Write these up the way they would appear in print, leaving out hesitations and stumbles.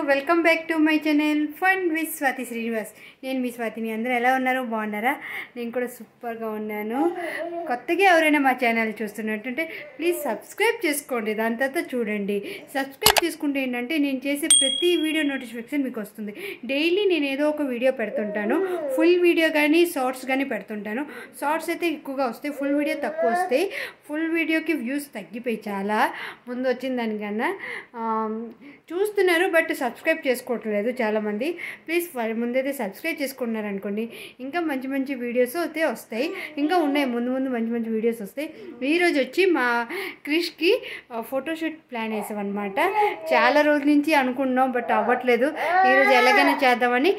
Welcome back to my channel fun with Swathi Srinivas. నేను మీ స్వాతిని. అందరూ ఎలా ఉన్నారు? బాగున్నారా? నేను కూడా సూపర్గా ఉన్నాను. కొత్తగా ఎవరైనా మా ఛానల్ చూస్తున్నట్టుంటే ప్లీజ్ సబ్స్క్రైబ్ చేసుకోండి. దాని తర్వాత చూడండి. సబ్స్క్రైబ్ చేసుకుంటే ఏంటంటే నేను చేసే ప్రతి వీడియో నోటిఫికేషన్ మీకు వస్తుంది. డైలీ నేను ఏదో ఒక వీడియో పెడుతుంటాను. ఫుల్ వీడియో కానీ షార్ట్స్ కానీ పెడుతుంటాను. షార్ట్స్ అయితే ఎక్కువగా వస్తాయి, ఫుల్ వీడియో తక్కువ వస్తాయి. ఫుల్ వీడియోకి వ్యూస్ తగ్గిపోయి చాలా ముందు వచ్చిన దానికన్నా. చూస్తున్నారు బట్ సబ్స్క్రైబ్ చేసుకోవట్లేదు చాలామంది. ప్లీజ్ ముందైతే సబ్స్క్రైబ్ చేసుకుంటున్నారు అనుకోండి, ఇంకా మంచి మంచి వీడియోస్ అయితే వస్తాయి. ఇంకా ఉన్నాయి, ముందు ముందు మంచి మంచి వీడియోస్ వస్తాయి. ఈరోజు వచ్చి మా క్రిష్కి ఫోటోషూట్ ప్లాన్ వేసామన్నమాట. చాలా రోజుల నుంచి అనుకుంటున్నాం బట్ అవ్వట్లేదు. ఈరోజు ఎలాగైనా చేద్దామని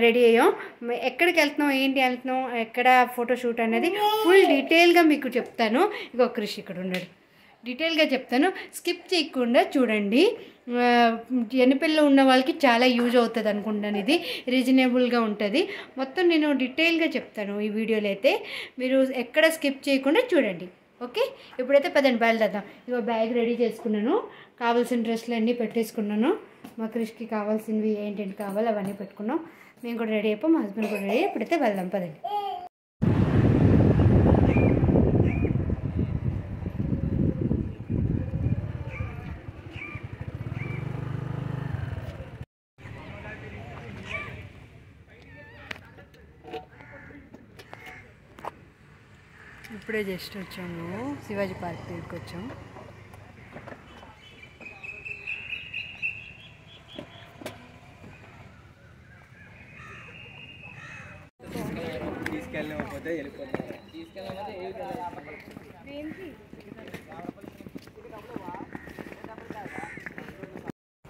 రెడీ అయ్యాం. ఎక్కడికి వెళ్తున్నాం, ఏంటి వెళ్తున్నాం, ఎక్కడ ఫోటోషూట్ అనేది ఫుల్ డీటెయిల్గా మీకు చెప్తాను. ఇగో క్రిష్ ఇక్కడ ఉన్నాడు, డీటెయిల్గా చెప్తాను. స్కిప్ చేయకుండా చూడండి. ఎన్నిపిల్లలు ఉన్న వాళ్ళకి చాలా యూజ్ అవుతుంది అనుకుంటాను. ఇది రీజనబుల్గా ఉంటుంది. మొత్తం నేను డీటెయిల్గా చెప్తాను ఈ వీడియోలో అయితే. మీరు ఎక్కడ స్కిప్ చేయకుండా చూడండి. ఓకే, ఇప్పుడైతే పదండి బయలుదేద్దాం. ఇగో బ్యాగ్ రెడీ చేసుకున్నాను, కావాల్సిన డ్రెస్సులు అన్నీ పెట్టేసుకున్నాను. మా క్రిష్కి కావాల్సినవి ఏంటంటే కావాలి అవన్నీ పెట్టుకున్నాం. మేము కూడా రెడీ అయిపోయి, మా హస్బెండ్ కూడా రెడీ. ఇప్పుడైతే వెళ్దాం పదండి. ఇప్పుడే జస్ట్ వచ్చాము, శివాజీ పార్క్ దగ్గరికి వచ్చాము.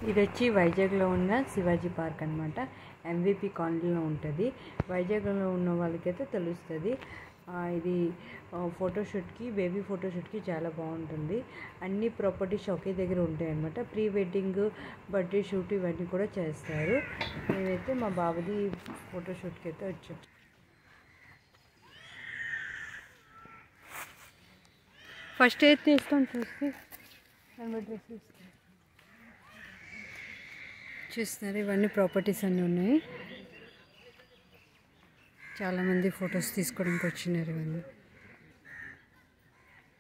ఇది వచ్చి వైజాగ్లో ఉన్న శివాజీ పార్క్ అనమాట. ఎంవిపి కాలనీలో ఉంటుంది. వైజాగ్లో ఉన్న వాళ్ళకైతే తెలుస్తుంది. ఇది ఫోటోషూట్కి, బేబీ ఫోటోషూట్కి చాలా బాగుంటుంది. అన్ని ప్రాపర్టీస్ ఒకే దగ్గర ఉంటాయి అన్నమాట. ప్రీ వెడ్డింగ్, బర్త్డే షూట్ ఇవన్నీ కూడా చేస్తారు. మేమైతే మా బాబుది ఫోటోషూట్కి అయితే వచ్చాం. ఫస్ట్ అయితే తీస్తాం, చూసి డ్రెస్ చూస్తున్నారు. ఇవన్నీ ప్రాపర్టీస్ అన్నీ ఉన్నాయి. చాలామంది ఫొటోస్ తీసుకోవడానికి వచ్చినారు. ఇవన్నీ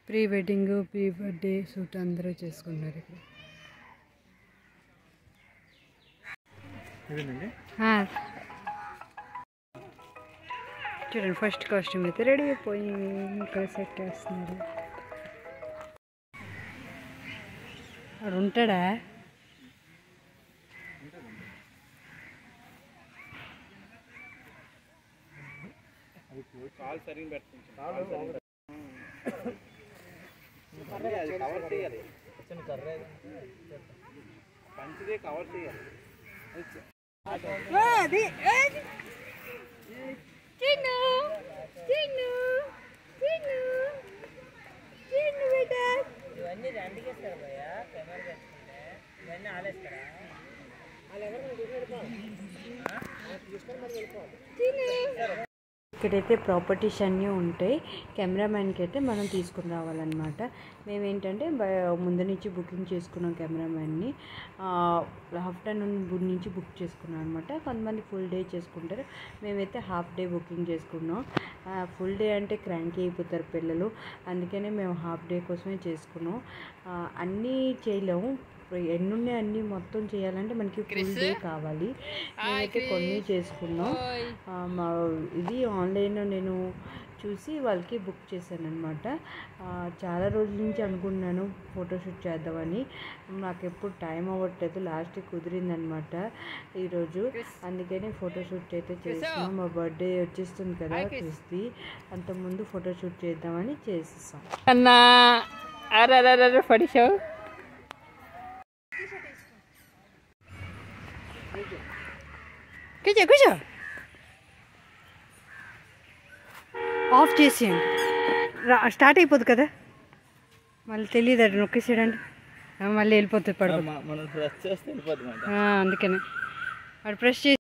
pre wedding, pre birthday shoot అందరూ చేసుకున్నారు ఇక్కడ. చూడండి, ఫస్ట్ కాస్ట్యూమ్ అయితే రెడీ అయిపోయి ఇక్కడ సెట్ చేస్తున్నారు. అక్కడ ఉంటాడా? కాల్ సరిగ్గా పెట్టుకుంటాను. కవర్ చేయాలి, పంచిదే కవర్ చేయాలి. ఇవన్నీ రెండుకేస్తారు భయ్యా, కెమెరా తెచ్చుకుంటే ఇవన్నీ ఆలేస్తారా? ఇక్కడైతే ప్రాపర్టీస్ అన్నీ ఉంటాయి. కెమెరామ్యాన్కి అయితే మనం తీసుకుని రావాలన్నమాట. మేమేంటంటే ముందు నుంచి బుకింగ్ చేసుకున్నాం కెమెరామ్యాన్ని. ఆఫ్టర్నూన్ నుంచి బుక్ చేసుకున్నాం అనమాట. కొంతమంది ఫుల్ డే చేసుకుంటారు, మేమైతే హాఫ్ డే బుకింగ్ చేసుకున్నాం. ఫుల్ డే అంటే క్రాంకీ అయిపోతారు పిల్లలు, అందుకనే మేము హాఫ్ డే కోసమే చేసుకున్నాం. అన్నీ చేయలేము, ఎన్నున్నాయి అన్నీ మొత్తం చేయాలంటే మనకి ఫుల్ డే కావాలి. మేమైతే కొన్ని చేసుకున్నాం. ఇది ఆన్లైన్లో నేను చూసి వాళ్ళకి బుక్ చేశాను అనమాట. చాలా రోజుల నుంచి అనుకున్నాను ఫోటోషూట్ చేద్దామని, నాకు ఎప్పుడు టైం అవ్వట్లేదు. లాస్ట్ కుదిరిందనమాట ఈరోజు, అందుకని ఫోటోషూట్ అయితే చేసాం. మా బర్త్డే వచ్చేస్తుంది కదా క్రిస్ది, అంతకుముందు ఫోటోషూట్ చేద్దామని చేసేసాం. అన్నా పడిచావు. కూర్చో కూర్చో, ఆఫ్ చేసేయండి. స్టార్ట్ అయిపోద్ది కదా, మళ్ళీ తెలియదు అది నొక్కేసేయడానికి, మళ్ళీ వెళ్ళిపోతుంది పడుకో. అందుకనే వాడు ప్రెస్ చేసి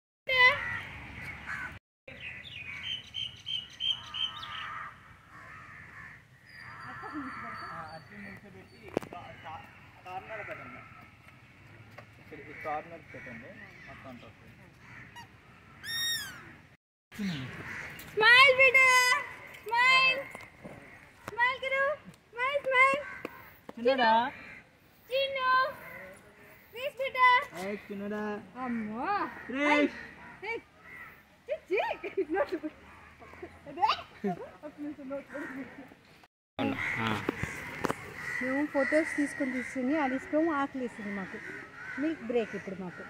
కార్నర్ పెట్టండి మొత్తం అంతా స్మైల్ బేటా స్మైల్ స్మైల్ కरो స్మైల్ స్మైల్ చిన్నడా చిన్ను ప్లీజ్ బేటా ఏ చిన్నడా అమ్మో క్రిష్ హే చిచి నోట్ మేము ఫొటోస్ తీసుకుని అలిసిపోము ఆకలి వేసింది మాకు మిల్క్ బ్రేక్ ఇప్పుడు మాకు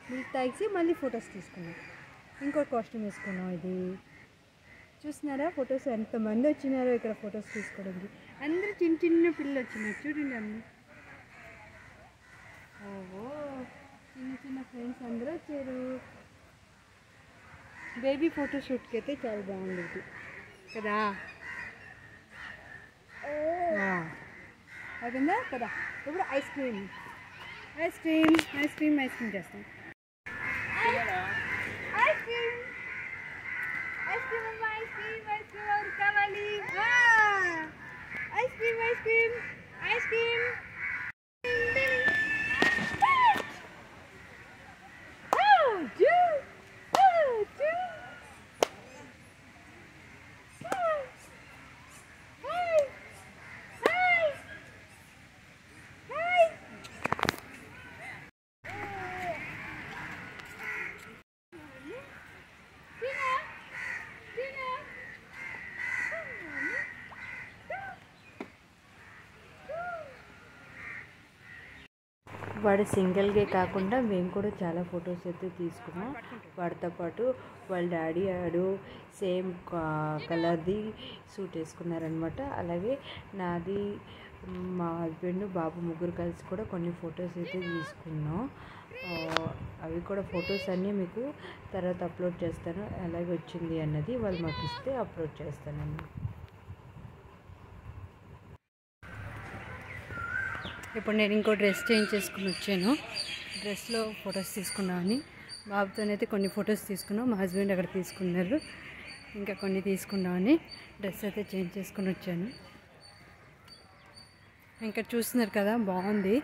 మిల్క్ తాగిసి మళ్ళీ ఫొటోస్ తీసుకున్నాం ఇంకో కాస్ట్యూమ్ వేసుకున్నాం ఇది చూస్తున్నారా ఫొటోస్ ఎంతమంది వచ్చినారో ఇక్కడ ఫొటోస్ తీసుకోవడానికి అందరూ చిన్న చిన్న పిల్లలు వచ్చినారు చూడండి అమ్మ ఓహో చిన్న చిన్న ఫ్రెండ్స్ అందరూ వచ్చారు బేబీ ఫోటోషూట్కి అయితే చాలా బాగుండేది కదా అయిపోయిందా కదా ఇప్పుడు ice cream ice cream ice cream ice cream చేస్తాం ఐస్ క్రీమ్ ఐస్ క్రీమ్ అమ్మా ఐస్ క్రీమ్ ఐస్ క్రీమ్ ఎవరు కావాలి ice cream ice cream ice cream వాడు సింగిల్గా కాకుండా మేము కూడా చాలా ఫొటోస్ అయితే తీసుకున్నాం వాడితో పాటు వాళ్ళ డాడీ ఆడు సేమ్ కలర్ది సూట్ వేసుకున్నారనమాట అలాగే నాది మా హస్బెండ్ బాబు ముగ్గురు కలిసి కూడా కొన్ని ఫొటోస్ అయితే తీసుకున్నాం అవి కూడా ఫొటోస్ అన్నీ మీకు తర్వాత అప్లోడ్ చేస్తాను ఎలాగ వచ్చింది అన్నది వాళ్ళు మాకు ఇస్తే అప్లోడ్ చేస్తానండి ఇప్పుడు నేను ఇంకో డ్రెస్ చేంజ్ చేసుకుని వచ్చాను డ్రెస్లో ఫొటోస్ తీసుకున్నామని బాబుతోనైతే కొన్ని ఫొటోస్ తీసుకున్నాం మా హస్బెండ్ అక్కడ తీసుకున్నారు ఇంకా కొన్ని తీసుకున్నామని డ్రెస్ అయితే చేంజ్ చేసుకుని వచ్చాను ఇంకా చూస్తున్నారు కదా బాగుంది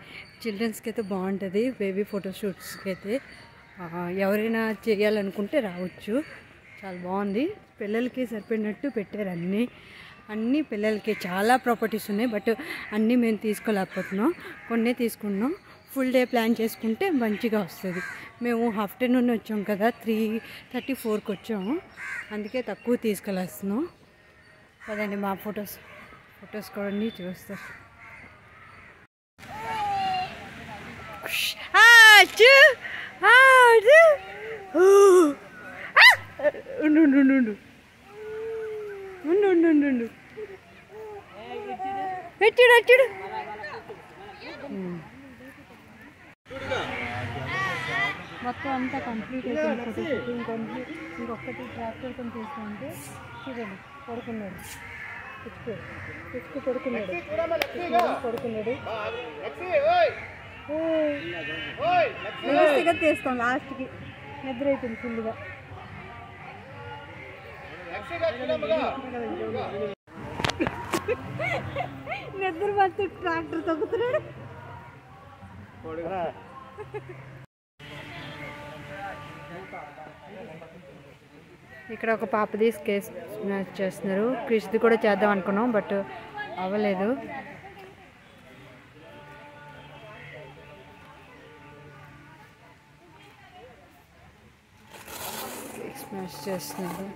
చిల్డ్రన్స్కి అయితే బాగుంటుంది బేబీ ఫోటోషూట్స్కి అయితే ఎవరైనా చేయాలనుకుంటే రావచ్చు చాలా బాగుంది పిల్లలకి సరిపడినట్టు పెట్టారు అన్నీ పిల్లలకి చాలా ప్రాపర్టీస్ ఉన్నాయి బట్ అన్నీ మేము తీసుకోలేకపోతున్నాం కొన్ని తీసుకున్నాం ఫుల్ డే ప్లాన్ చేసుకుంటే మంచిగా వస్తుంది మేము ఆఫ్టర్నూన్ వచ్చాం కదా 3:34కి వచ్చాము అందుకే తక్కువ తీసుకెళ్ళేస్తున్నాం కదండి మా ఫొటోస్ కూడా అన్నీ చూస్తారు ఉండు వచ్చాడు మొత్తం అంతా కంప్లీట్ అయిపోయింది ఫోటోషూట్ ఇంకొకటి ట్రాక్టర్తో తీసుకుంటే చూడండి పడుకున్నాడు పడుకున్నాడు వ్యవస్థగా తీస్తాం లాస్ట్కి నిద్ర అయిపోయింది ఫుల్గా నిద్ర పడుతూ ట్రాక్టర్ తొక్కుతున్నాడు ఇక్కడ ఒక పాపది స్కేచ్ చేస్తున్నారు క్రిష్ది కూడా చేద్దాం అనుకున్నాం బట్ అవ్వలేదు స్మాష్ చేస్తున్నారు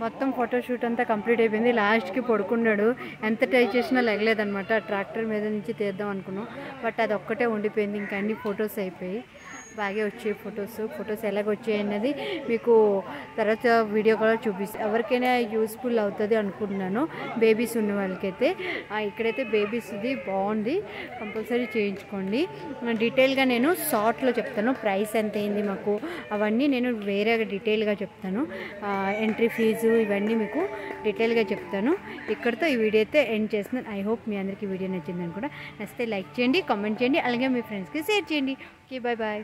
మొత్తం ఫోటోషూట్ అంతా కంప్లీట్ అయిపోయింది లాస్ట్కి పడుకున్నాడు ఎంత ట్రై చేసినా లెగలేదనమాట ట్రాక్టర్ మీద నుంచి తీద్దాం అనుకున్నాం బట్ అది ఒక్కటే ఉండిపోయింది ఇంకా అన్ని ఫొటోస్ అయిపోయి బాగా వచ్చాయి ఫొటోస్ ఎలాగ వచ్చాయి అన్నది మీకు తర్వాత వీడియో కూడా చూపిస్తాను ఎవరికైనా యూస్ఫుల్ అవుతుంది అనుకుంటున్నాను బేబీస్ ఉన్న వాళ్ళకైతే ఇక్కడైతే బేబీస్ది బాగుంది కంపల్సరీ చేయించుకోండి డీటెయిల్గా నేను షార్ట్లో చెప్తాను ప్రైస్ ఎంత అయింది మాకు అవన్నీ నేను వేరే డీటెయిల్గా చెప్తాను ఎంట్రీ ఫీజు ఇవన్నీ మీకు డీటెయిల్గా చెప్తాను ఇక్కడితో ఈ వీడియో అయితే ఎండ్ చేస్తున్నాను ఐ హోప్ మీ అందరికీ వీడియో నచ్చిందని కూడా నచ్చితే లైక్ చేయండి కామెంట్ చేయండి అలాగే మీ ఫ్రెండ్స్కి షేర్ చేయండి ఓకే బాయ్